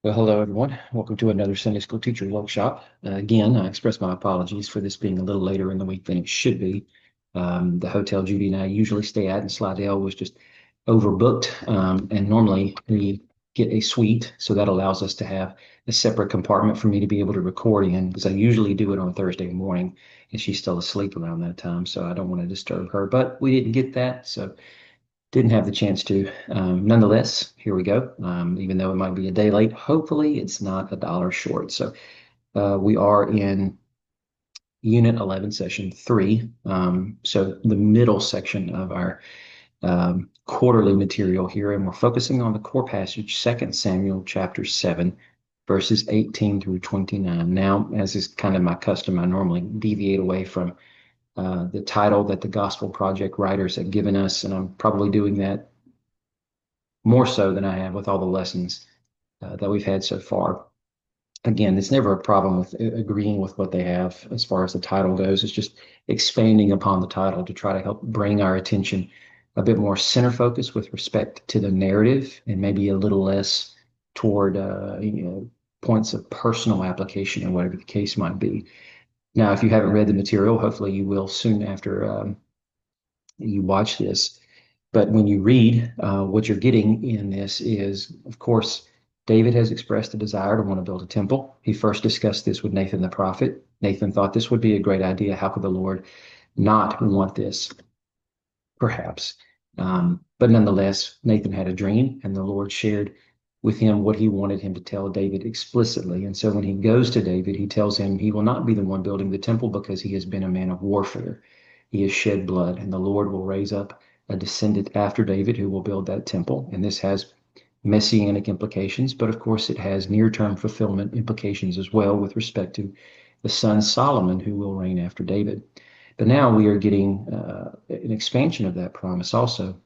Well, hello everyone. Welcome to another Sunday School Teacher Workshop. Again, I express my apologies for this being a little later in the week than it should be. The hotel Judy and I usually stay at in Slidell was just overbooked, and normally we get a suite, so that allows us to have a separate compartment for me to be able to record in, because I usually do it on Thursday morning, and she's still asleep around that time, so I don't want to disturb her. But we didn't get that, so didn't have the chance to. Nonetheless, here we go. Even though it might be a day late, hopefully it's not a dollar short. So we are in Unit 11, Session 3. So the middle section of our quarterly material here, and we're focusing on the core passage, 2 Samuel chapter 7, verses 18 through 29. Now, as is kind of my custom, I normally deviate away from the title that the Gospel Project writers have given us, and I'm probably doing that more so than I have with all the lessons that we've had so far. Again, it's never a problem with agreeing with what they have as far as the title goes. It's just expanding upon the title to try to help bring our attention a bit more center focus with respect to the narrative, and maybe a little less toward points of personal application or whatever the case might be. Now, if you haven't read the material, hopefully you will soon after you watch this. But when you read, what you're getting in this is, of course, David has expressed a desire to want to build a temple. He first discussed this with Nathan the prophet. Nathan thought this would be a great idea. How could the Lord not want this? Perhaps. But nonetheless, Nathan had a dream, and the Lord shared with him what he wanted him to tell David explicitly. And so when he goes to David, he tells him he will not be the one building the temple because he has been a man of warfare. He has shed blood, and the Lord will raise up a descendant after David who will build that temple. And this has messianic implications, but of course it has near-term fulfillment implications as well with respect to the son Solomon who will reign after David. But now we are getting an expansion of that promise also,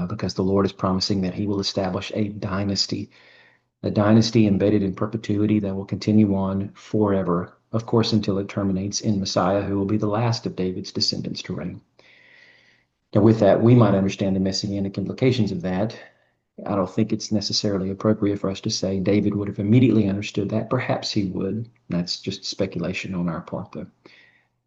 because the Lord is promising that he will establish a dynasty embedded in perpetuity that will continue on forever, of course, until it terminates in Messiah, who will be the last of David's descendants to reign. Now, with that, we might understand the messianic implications of that. I don't think it's necessarily appropriate for us to say David would have immediately understood that. Perhaps he would. That's just speculation on our part, though.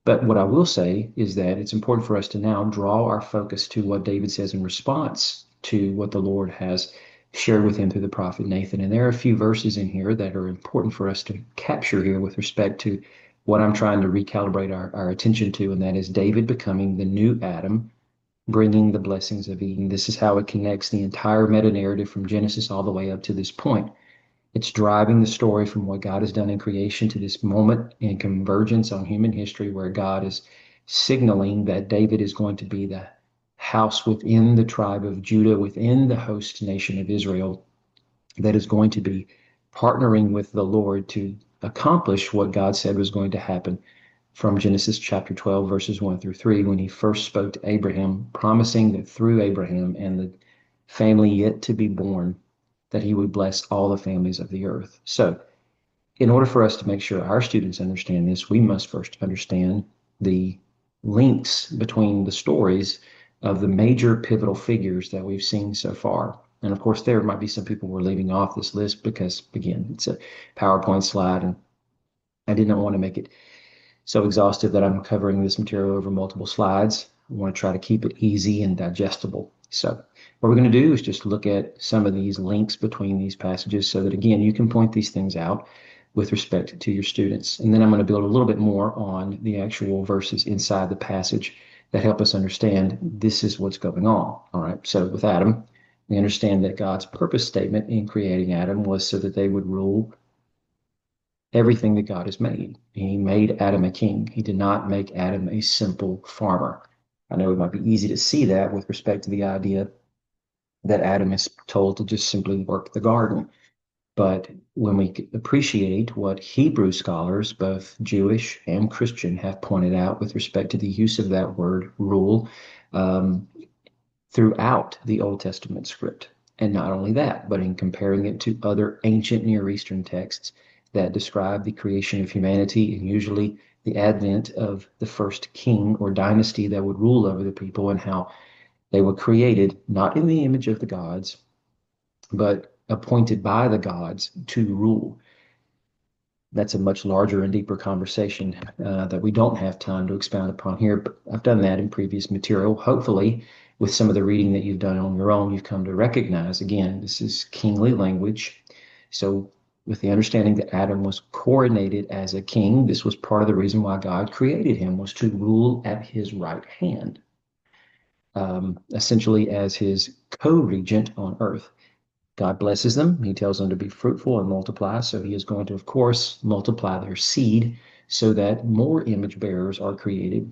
But what I will say is that it's important for us to now draw our focus to what David says in response to what the Lord has shared with him through the prophet Nathan. And there are a few verses in here that are important for us to capture here with respect to what I'm trying to recalibrate our attention to, and that is David becoming the new Adam, bringing the blessings of Eden. This is how it connects the entire meta narrative from Genesis all the way up to this point. It's driving the story from what God has done in creation to this moment in convergence on human history, where God is signaling that David is going to be the house within the tribe of Judah, within the host nation of Israel, that is going to be partnering with the Lord to accomplish what God said was going to happen from Genesis chapter 12, verses 1 through 3, when he first spoke to Abraham, promising that through Abraham and the family yet to be born, that he would bless all the families of the earth. So, in order for us to make sure our students understand this, we must first understand the links between the stories of the major pivotal figures that we've seen so far. And of course, there might be some people we're leaving off this list because, again, it's a PowerPoint slide, and I did not want to make it so exhaustive that I'm covering this material over multiple slides. I want to try to keep it easy and digestible. So what we're going to do is just look at some of these links between these passages so that, again, you can point these things out with respect to your students. And then I'm going to build a little bit more on the actual verses inside the passage that help us understand this is what's going on. All right. So with Adam, we understand that God's purpose statement in creating Adam was so that they would rule everything that God has made. He made Adam a king. He did not make Adam a simple farmer. I know it might be easy to see that with respect to the idea that Adam is told to just simply work the garden. But when we appreciate what Hebrew scholars, both Jewish and Christian, have pointed out with respect to the use of that word rule um, throughout the Old Testament script, and not only that, but in comparing it to other ancient Near Eastern texts that describe the creation of humanity and usually the advent of the first king or dynasty that would rule over the people, and how they were created not in the image of the gods, but appointed by the gods to rule. That's a much larger and deeper conversation that we don't have time to expound upon here, but I've done that in previous material. Hopefully, with some of the reading that you've done on your own, you've come to recognize, again, this is kingly language. So with the understanding that Adam was coronated as a king, this was part of the reason why God created him, was to rule at his right hand, essentially as his co-regent on earth. God blesses them. He tells them to be fruitful and multiply. So he is going to, of course, multiply their seed so that more image bearers are created.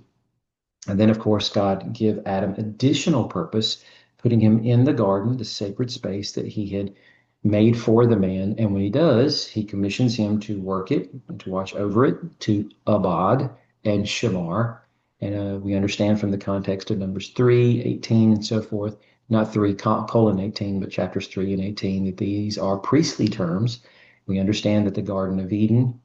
And then, of course, God give Adam additional purpose, putting him in the garden, the sacred space that he had made for the man. And when he does, he commissions him to work it, to watch over it, to abad and shamar. And we understand from the context of Numbers 3, 18, and so forth, not 3 colon 18, but chapters 3 and 18, that these are priestly terms. We understand that the Garden of Eden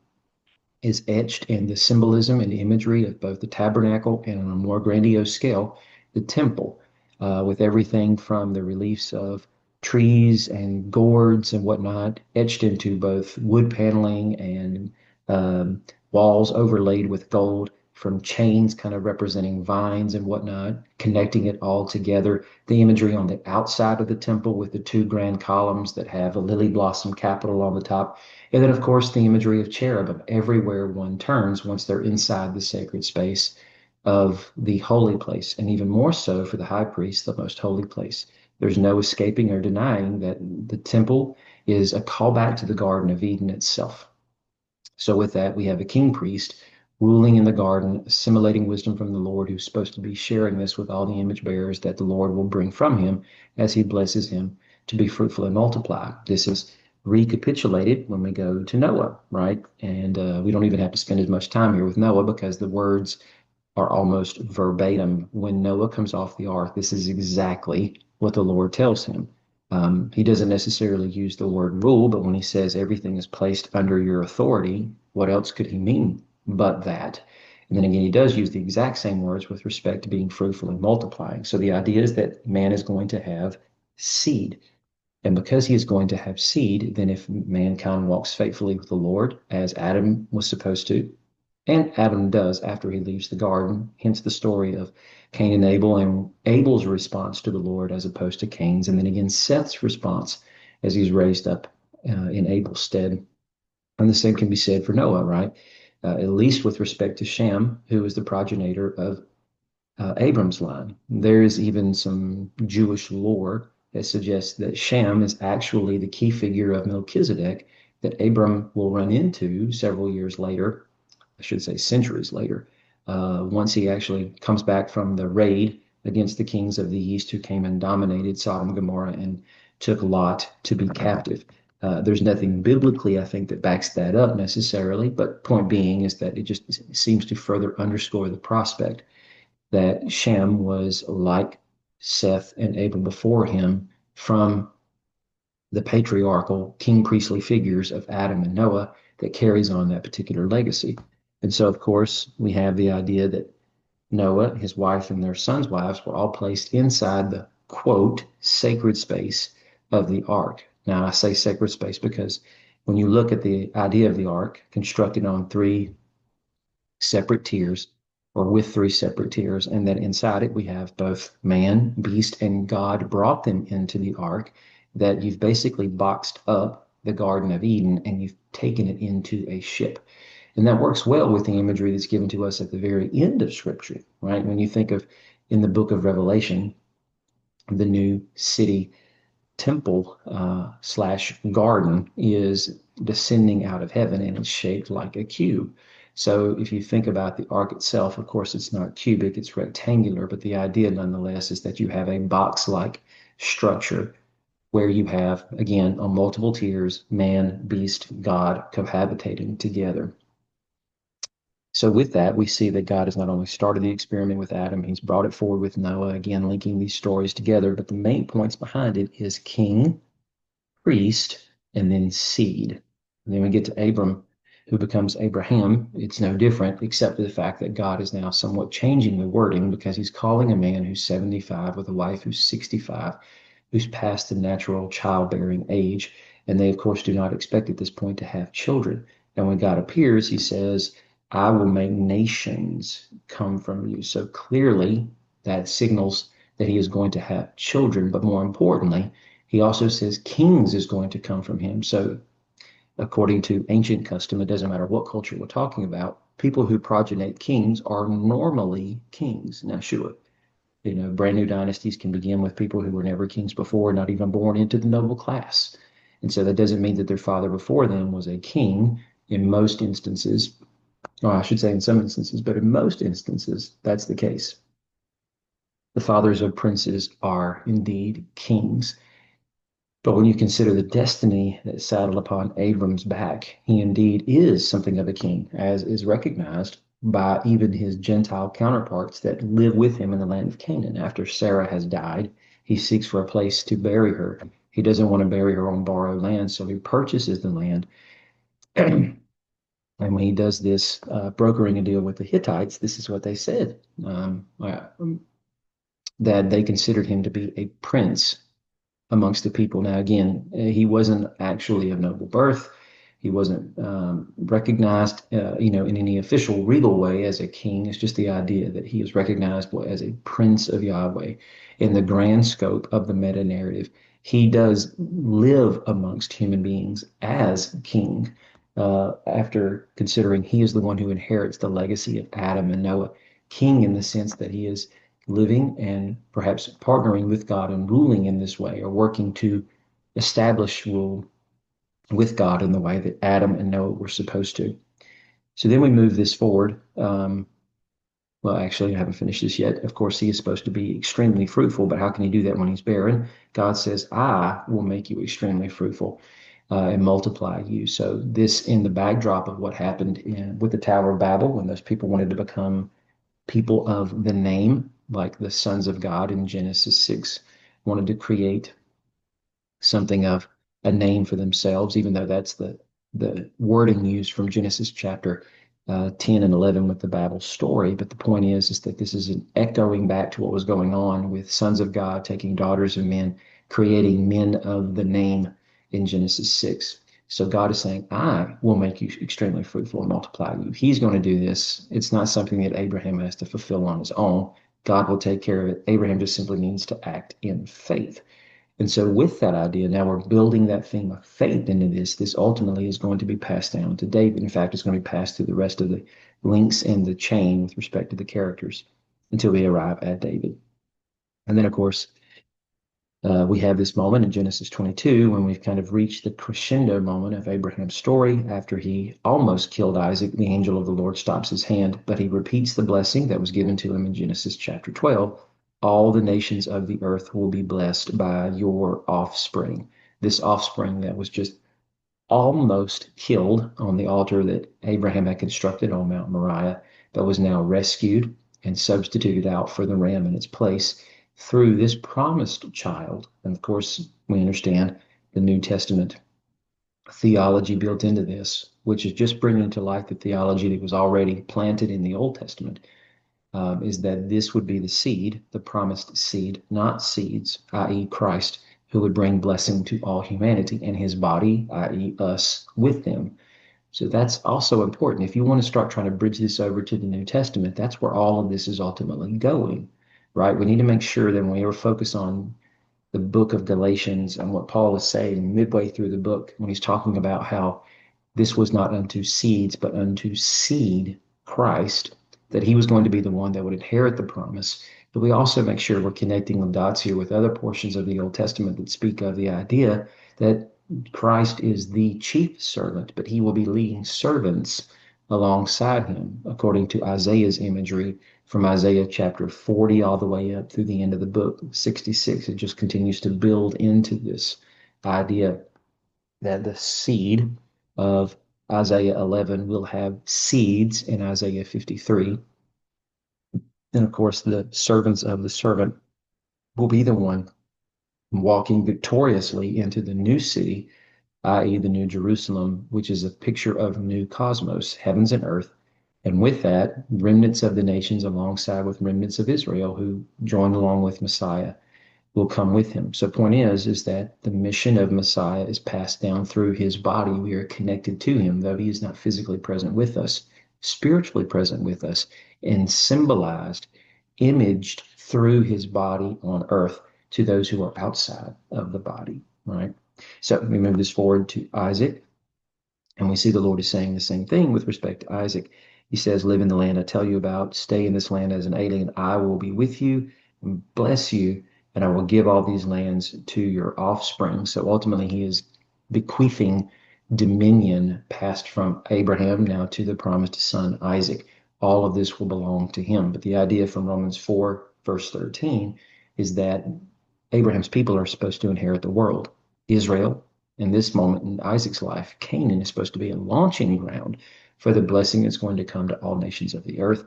is etched in the symbolism and imagery of both the tabernacle and on a more grandiose scale, the temple, with everything from the reliefs of trees and gourds and whatnot etched into both wood paneling and walls overlaid with gold, from chains kind of representing vines and whatnot, connecting it all together. The imagery on the outside of the temple with the two grand columns that have a lily blossom capital on the top. And then, of course, the imagery of cherubim everywhere one turns once they're inside the sacred space of the holy place, and even more so for the high priest, the most holy place. There's no escaping or denying that the temple is a callback to the Garden of Eden itself. So, with that, we have a king priest ruling in the garden, assimilating wisdom from the Lord, who's supposed to be sharing this with all the image bearers that the Lord will bring from him as he blesses him to be fruitful and multiply. This is recapitulated when we go to Noah, right? And we don't even have to spend as much time here with Noah because the words are almost verbatim. When Noah comes off the ark, this is exactly what the Lord tells him. He doesn't necessarily use the word rule, but when he says everything is placed under your authority, what else could he mean but that? And then again, he does use the exact same words with respect to being fruitful and multiplying. So the idea is that man is going to have seed. And because he is going to have seed, then if mankind walks faithfully with the Lord, as Adam was supposed to, and Adam does after he leaves the garden, hence the story of Cain and Abel, and Abel's response to the Lord as opposed to Cain's, and then again Seth's response as he's raised up in Abel's stead. And the same can be said for Noah, right? At least with respect to Shem, who is the progenitor of Abram's line. There is even some Jewish lore that suggests that Shem is actually the key figure of Melchizedek that Abram will run into several years later, I should say centuries later, once he actually comes back from the raid against the kings of the east who came and dominated Sodom and Gomorrah and took Lot to be captive. There's nothing biblically, I think, that backs that up necessarily, but point being is that it just seems to further underscore the prospect that Shem was like Seth and Abel before him from the patriarchal king priestly figures of Adam and Noah that carries on that particular legacy. And so, of course, we have the idea that Noah, his wife, and their sons' wives were all placed inside the quote sacred space of the ark. Now, I say sacred space because when you look at the idea of the ark constructed on three separate tiers, or with three separate tiers, and that inside it we have both man, beast, and God brought them into the ark, that you've basically boxed up the Garden of Eden and you've taken it into a ship. And that works well with the imagery that's given to us at the very end of Scripture, right? When you think of in the book of Revelation, the new city temple slash garden is descending out of heaven and it's shaped like a cube. So if you think about the ark itself, of course, it's not cubic, it's rectangular, but the idea nonetheless is that you have a box-like structure where you have, again, on multiple tiers, man, beast, God cohabitating together. So with that, we see that God has not only started the experiment with Adam, he's brought it forward with Noah, again, linking these stories together, but the main points behind it is king, priest, and then seed. And then we get to Abram, who becomes Abraham. It's no different, except for the fact that God is now somewhat changing the wording because he's calling a man who's 75 with a wife who's 65 who's past the natural childbearing age. And they, of course, do not expect at this point to have children. And when God appears, he says, I will make nations come from you. So clearly, that signals that he is going to have children. But more importantly, he also says kings is going to come from him. So according to ancient custom, it doesn't matter what culture we're talking about, people who progenate kings are normally kings. Now, sure, brand new dynasties can begin with people who were never kings before, not even born into the noble class. And so that doesn't mean that their father before them was a king in most instances. Or I should say in some instances, but in most instances, that's the case. The fathers of princes are indeed kings. But when you consider the destiny that saddled upon Abram's back, he indeed is something of a king, as is recognized by even his Gentile counterparts that live with him in the land of Canaan. After Sarah has died, he seeks for a place to bury her. He doesn't want to bury her on borrowed land, so he purchases the land. And when he does this, brokering a deal with the Hittites, this is what they said, that they considered him to be a prince amongst the people. Now, again, he wasn't actually of noble birth. He wasn't recognized, in any official regal way as a king. It's just the idea that he is recognizable as a prince of Yahweh in the grand scope of the meta narrative. He does live amongst human beings as king. After considering he is the one who inherits the legacy of Adam and Noah, king in the sense that he is living and perhaps partnering with God and ruling in this way, or working to establish rule with God in the way that Adam and Noah were supposed to. So then we move this forward. Well, actually, I haven't finished this yet. Of course, he is supposed to be extremely fruitful, but how can he do that when he's barren? God says, I will make you extremely fruitful and multiply you. So this in the backdrop of what happened with the Tower of Babel, when those people wanted to become people of the name, like the sons of God in Genesis 6, wanted to create something of a name for themselves, even though that's the wording used from Genesis chapter 10 and 11 with the Babel story. But the point is that this is an echoing back to what was going on with sons of God taking daughters of men, creating men of the name in Genesis 6. So God is saying, I will make you extremely fruitful and multiply you. He's going to do this. It's not something that Abraham has to fulfill on his own. God will take care of it. Abraham just simply needs to act in faith. And so with that idea, now we're building that theme of faith into this. This ultimately is going to be passed down to David. In fact, it's going to be passed through the rest of the links in the chain with respect to the characters until we arrive at David. And then, of course, we have this moment in Genesis 22 when we've kind of reached the crescendo moment of Abraham's story. After he almost killed Isaac, the angel of the Lord stops his hand, but he repeats the blessing that was given to him in Genesis chapter 12. All the nations of the earth will be blessed by your offspring. This offspring that was just almost killed on the altar that Abraham had constructed on Mount Moriah, but was now rescued and substituted out for the ram in its place through this promised child. And of course, we understand the New Testament theology built into this, which is just bringing to light the theology that was already planted in the Old Testament, is that this would be the seed, the promised seed, not seeds, i.e., Christ, who would bring blessing to all humanity, and his body, i.e., us, with them. So that's also important. If you want to start trying to bridge this over to the New Testament, that's where all of this is ultimately going, right? We need to make sure that when we ever focus on the book of Galatians and what Paul is saying midway through the book, when he's talking about how this was not unto seeds, but unto seed, Christ, that he was going to be the one that would inherit the promise. But we also make sure we're connecting the dots here with other portions of the Old Testament that speak of the idea that Christ is the chief servant, but he will be leading servants alongside him, according to Isaiah's imagery from Isaiah chapter 40 all the way up through the end of the book, 66. It just continues to build into this idea that the seed of Isaiah 11 will have seeds in Isaiah 53. And of course, the servants of the servant will be the one walking victoriously into the new city, i.e., the New Jerusalem, which is a picture of new cosmos, heavens and earth. And with that, remnants of the nations alongside with remnants of Israel who join along with Messiah. will come with him. So point is that the mission of Messiah is passed down through his body. We are connected to him, though he is not physically present with us, spiritually present with us, and symbolized, imaged through his body on earth to those who are outside of the body, right? So we move this forward to Isaac, and we see the Lord is saying the same thing with respect to Isaac. He says, live in the land I tell you about, stay in this land as an alien. I will be with you and bless you, and I will give all these lands to your offspring. So ultimately, he is bequeathing dominion passed from Abraham now to the promised son Isaac. All of this will belong to him. But the idea from Romans 4, verse 13, is that Abraham's people are supposed to inherit the world. Israel, in this moment in Isaac's life, Canaan is supposed to be a launching ground for the blessing that's going to come to all nations of the earth.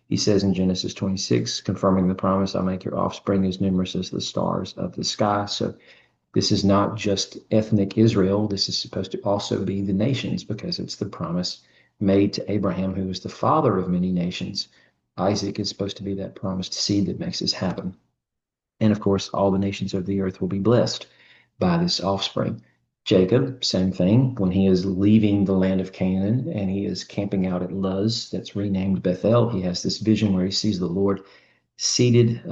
He says in Genesis 26, confirming the promise, I'll make your offspring as numerous as the stars of the sky. So this is not just ethnic Israel. This is supposed to also be the nations because it's the promise made to Abraham, who is the father of many nations. Isaac is supposed to be that promised seed that makes this happen. And of course, all the nations of the earth will be blessed by this offspring. Jacob, same thing. When he is leaving the land of Canaan and he is camping out at Luz, that's renamed Bethel, he has this vision where he sees the Lord seated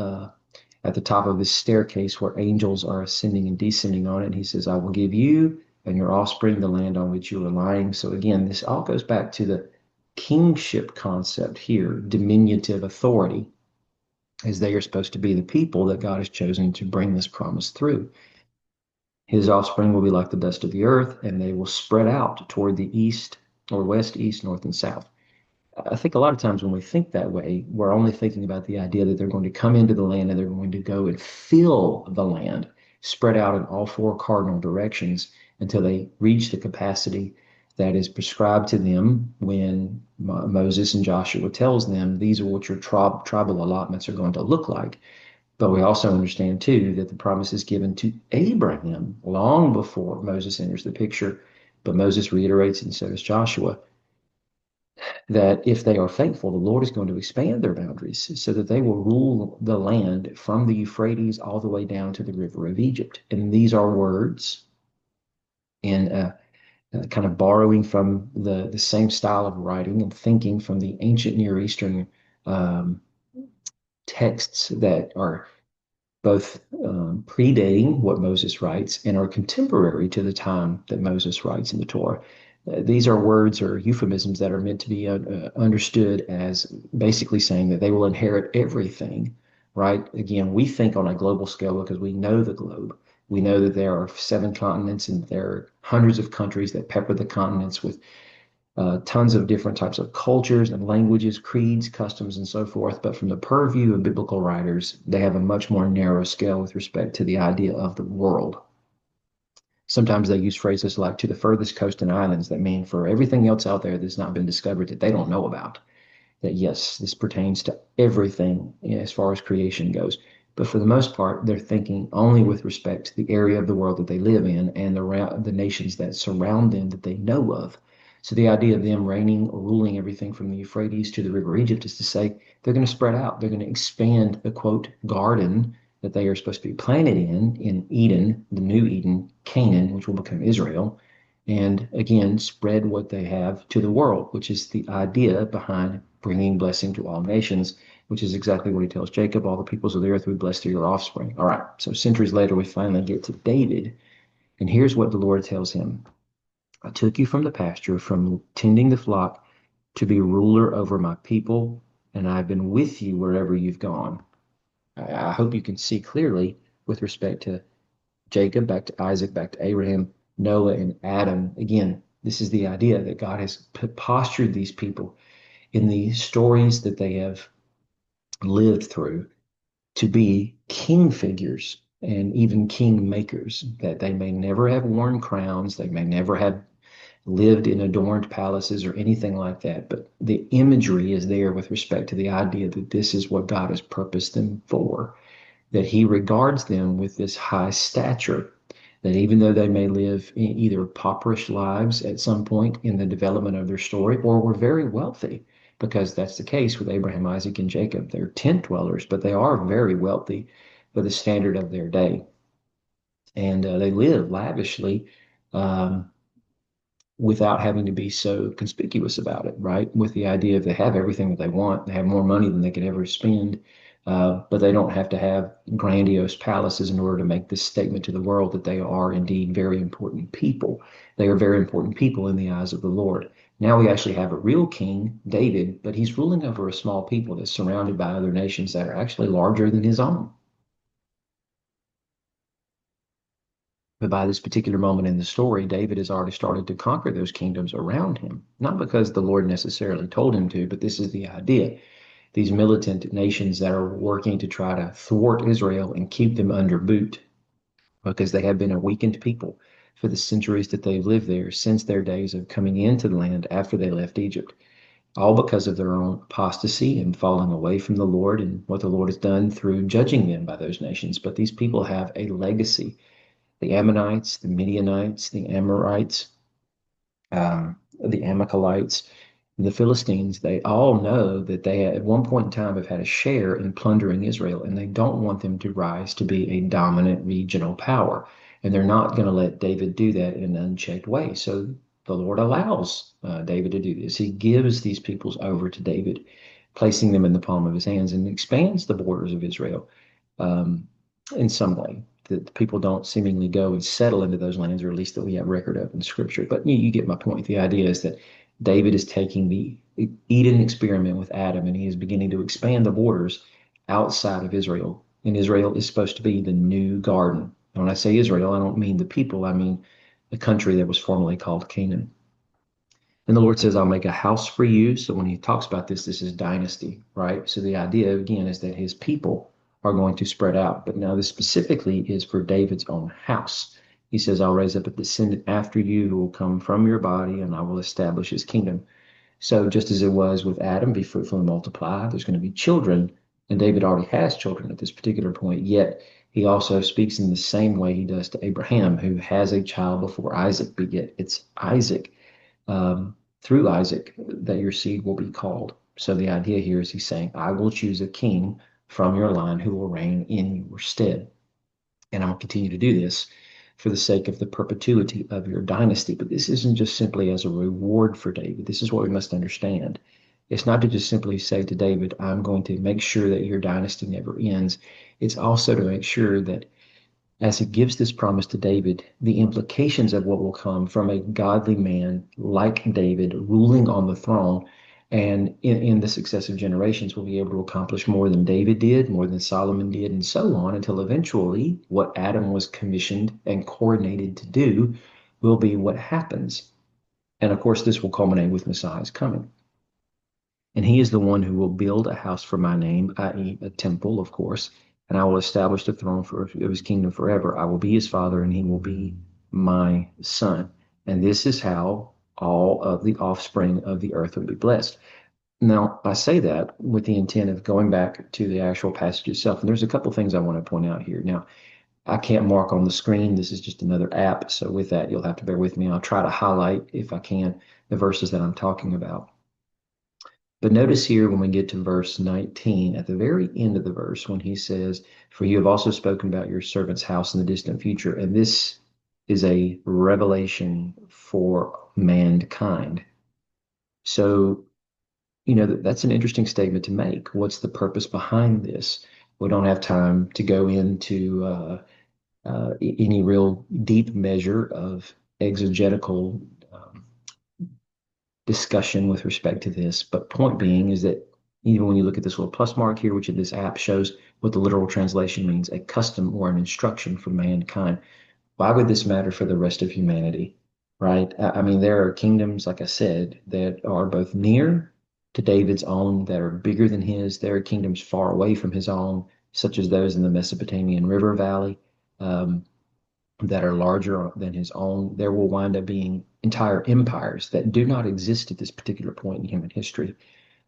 at the top of this staircase where angels are ascending and descending on it. And he says, I will give you and your offspring the land on which you are lying. So again, this all goes back to the kingship concept here, diminutive authority, as they are supposed to be the people that God has chosen to bring this promise through. His offspring will be like the dust of the earth, and they will spread out toward the east or west, east, north, and south. I think a lot of times when we think that way, we're only thinking about the idea that they're going to come into the land and they're going to go and fill the land, spread out in all four cardinal directions until they reach the capacity that is prescribed to them when Moses and Joshua tells them these are what your tribal allotments are going to look like. But we also understand too that the promise is given to Abraham long before Moses enters the picture. But Moses reiterates, and so does Joshua, that if they are faithful, the Lord is going to expand their boundaries so that they will rule the land from the Euphrates all the way down to the river of Egypt. And these are words in kind of borrowing from the same style of writing and thinking from the ancient Near Eastern um, texts that are both predating what Moses writes and are contemporary to the time that Moses writes in the Torah. These are words or euphemisms that are meant to be understood as basically saying that they will inherit everything, right? Again, we think on a global scale because we know the globe. We know that there are 7 continents and there are hundreds of countries that pepper the continents with tons of different types of cultures and languages, creeds, customs, and so forth. But from the purview of biblical writers, they have a much more narrow scale with respect to the idea of the world. Sometimes they use phrases like to the furthest coast and islands that mean for everything else out there that's not been discovered that they don't know about. That yes, this pertains to everything as far as creation goes. But for the most part, they're thinking only with respect to the area of the world that they live in and the nations that surround them that they know of. So the idea of them reigning or ruling everything from the Euphrates to the River Egypt is to say they're going to spread out. They're going to expand the quote garden that they are supposed to be planted in Eden, the new Eden, Canaan, which will become Israel, and again spread what they have to the world, which is the idea behind bringing blessing to all nations, which is exactly what he tells Jacob. All the peoples of the earth will be blessed through your offspring. All right, so centuries later, we finally get to David, and here's what the Lord tells him. I took you from the pasture, from tending the flock, to be ruler over my people, and I've been with you wherever you've gone. I hope you can see clearly with respect to Jacob, back to Isaac, back to Abraham, Noah, and Adam. Again, this is the idea that God has postured these people in the stories that they have lived through to be king figures and even king makers, that they may never have worn crowns, they may never have lived in adorned palaces or anything like that. But the imagery is there with respect to the idea that this is what God has purposed them for, that he regards them with this high stature, that even though they may live in either impoverished lives at some point in the development of their story or were very wealthy, because that's the case with Abraham, Isaac, and Jacob. They're tent dwellers, but they are very wealthy. but the standard of their day. And they live lavishly, um, without having to be so conspicuous about it, right? With the idea of they have everything that they want, they have more money than they could ever spend, but they don't have to have grandiose palaces in order to make this statement to the world that they are indeed very important people. They are very important people in the eyes of the Lord. Now we actually have a real king, David, but he's ruling over a small people that's surrounded by other nations that are actually larger than his own. But by this particular moment in the story, David has already started to conquer those kingdoms around him. Not because the Lord necessarily told him to, but this is the idea. These militant nations that are working to try to thwart Israel and keep them under boot because they have been a weakened people for the centuries that they've lived there since their days of coming into the land after they left Egypt, all because of their own apostasy and falling away from the Lord and what the Lord has done through judging them by those nations. But these people have a legacy. The Ammonites, the Midianites, the Amorites, the Amalekites, the Philistines, they all know that they at one point in time have had a share in plundering Israel, and they don't want them to rise to be a dominant regional power. And they're not going to let David do that in an unchecked way. So the Lord allows David to do this. He gives these peoples over to David, placing them in the palm of his hands, and expands the borders of Israel, um, in some way that people don't seemingly go and settle into those lands, or at least that we have record of in Scripture. But you get my point. The idea is that David is taking the Eden experiment with Adam, and he is beginning to expand the borders outside of Israel. And Israel is supposed to be the new garden. And when I say Israel, I don't mean the people, I mean the country that was formerly called Canaan. And the Lord says, I'll make a house for you. So when he talks about this, this is dynasty, right? So the idea, again, is that his people are going to spread out. But now this specifically is for David's own house. He says, I'll raise up a descendant after you who will come from your body, and I will establish his kingdom. So just as it was with Adam, be fruitful and multiply, there's going to be children. And David already has children at this particular point, yet he also speaks in the same way he does to Abraham, who has a child before Isaac beget. It's Isaac, through Isaac, that your seed will be called. So the idea here is he's saying, I will choose a king from your line who will reign in your stead. And I will continue to do this for the sake of the perpetuity of your dynasty. But this isn't just simply as a reward for David. This is what we must understand. It's not to just simply say to David, I'm going to make sure that your dynasty never ends. It's also to make sure that as he gives this promise to David, the implications of what will come from a godly man like David ruling on the throne and in the successive generations will be able to accomplish more than David did, more than Solomon did, and so on, until eventually what Adam was commissioned and coordinated to do will be what happens. And of course, this will culminate with Messiah's coming. And he is the one who will build a house for my name, i.e., a temple, of course, and I will establish the throne of his kingdom forever. I will be his father, and he will be my son. And this is how all of the offspring of the earth will be blessed. Now, I say that with the intent of going back to the actual passage itself. And there's a couple things I want to point out here. Now, I can't mark on the screen. This is just another app. So with that, you'll have to bear with me. I'll try to highlight, if I can, the verses that I'm talking about. But notice here when we get to verse 19, at the very end of the verse, when he says, For you have also spoken about your servant's house in the distant future. And this is a revelation for mankind. So, that's an interesting statement to make. What's the purpose behind this? We don't have time to go into any real deep measure of exegetical discussion with respect to this. But point being is that even when you look at this little plus mark here, which in this app shows what the literal translation means, a custom or an instruction for mankind. Why would this matter for the rest of humanity? Right? I mean, there are kingdoms, like I said, that are both near to David's own, that are bigger than his. There are kingdoms far away from his own, such as those in the Mesopotamian River Valley. That are larger than his own. There will wind up being entire empires that do not exist at this particular point in human history,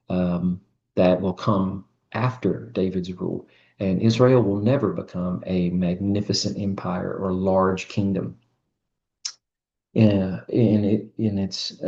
that will come after David's rule. And Israel will never become a magnificent empire or large kingdom in its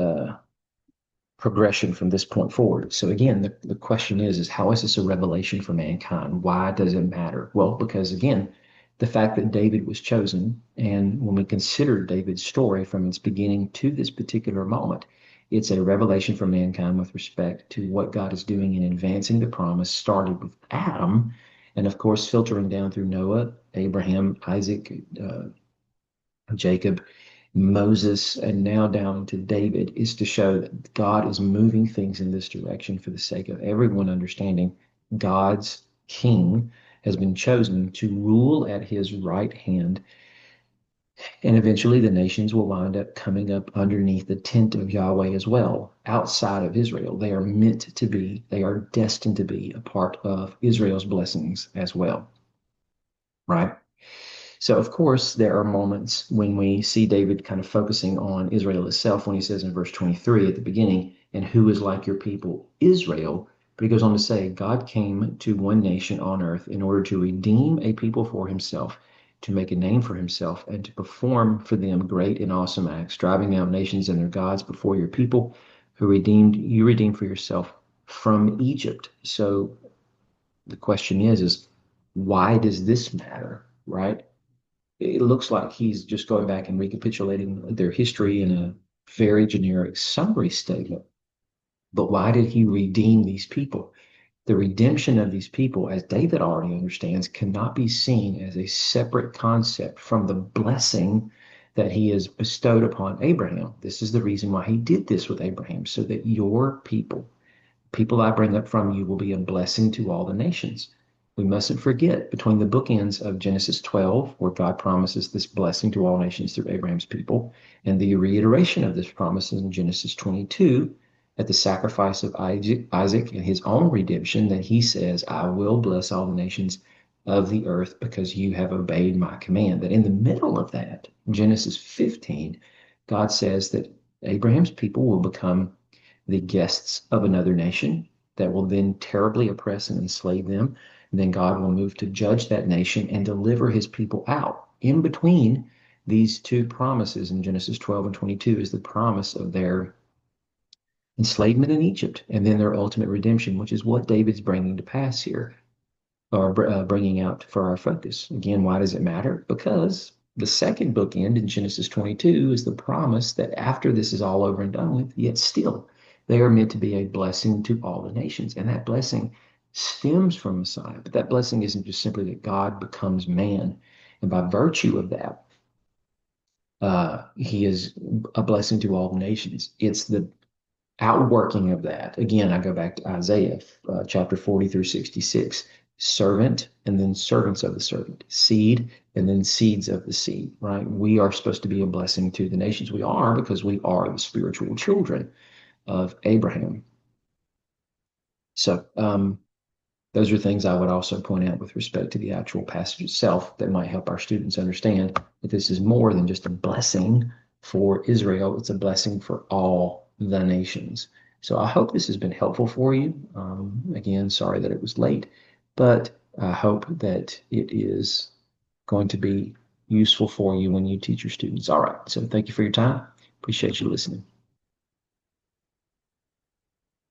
progression from this point forward. So again, the question is how is this a revelation for mankind? Why does it matter? Well, because again, the fact that David was chosen, and when we consider David's story from its beginning to this particular moment, it's a revelation for mankind with respect to what God is doing in advancing the promise started with Adam, and of course, filtering down through Noah, Abraham, Isaac, Jacob, Moses, and now down to David, is to show that God is moving things in this direction for the sake of everyone understanding God's king has been chosen to rule at his right hand. And eventually the nations will wind up coming up underneath the tent of Yahweh as well, outside of Israel. They are meant to be, they are destined to be a part of Israel's blessings as well, right? So, of course, there are moments when we see David kind of focusing on Israel itself when he says in verse 23 at the beginning, and who is like your people, Israel. But he goes on to say, God came to one nation on earth in order to redeem a people for himself, to make a name for himself, and to perform for them great and awesome acts, driving out nations and their gods before your people, you redeemed for yourself from Egypt. So the question is why does this matter, right? It looks like he's just going back and recapitulating their history in a very generic summary statement. But why did he redeem these people? The redemption of these people, as David already understands, cannot be seen as a separate concept from the blessing that he has bestowed upon Abraham. This is the reason why he did this with Abraham, so that your people I bring up from you will be a blessing to all the nations. We mustn't forget between the bookends of Genesis 12, where God promises this blessing to all nations through Abraham's people, and the reiteration of this promise in Genesis 22 at the sacrifice of Isaac and his own redemption, that he says, I will bless all the nations of the earth because you have obeyed my command. That in the middle of that, Genesis 15, God says that Abraham's people will become the guests of another nation that will then terribly oppress and enslave them. And then God will move to judge that nation and deliver his people out. In between these two promises in Genesis 12 and 22 is the promise of their enslavement in Egypt and then their ultimate redemption, which is what David's bringing to pass here, or bringing out for our focus. Again, why does it matter? Because the second bookend in Genesis 22 is the promise that after this is all over and done with, yet still they are meant to be a blessing to all the nations. And that blessing stems from Messiah. But that blessing isn't just simply that God becomes man. And by virtue of that, he is a blessing to all nations. It's the outworking of that. Again, I go back to Isaiah chapter 40 through 66. Servant and then servants of the servant, seed and then seeds of the seed, right? We are supposed to be a blessing to the nations. We are because we are the spiritual children of Abraham. So those are things I would also point out with respect to the actual passage itself that might help our students understand that this is more than just a blessing for Israel. It's a blessing for all the nations. So I hope this has been helpful for you. Again, sorry that it was late, but I hope that it is going to be useful for you when you teach your students. All right. So thank you for your time. Appreciate you listening.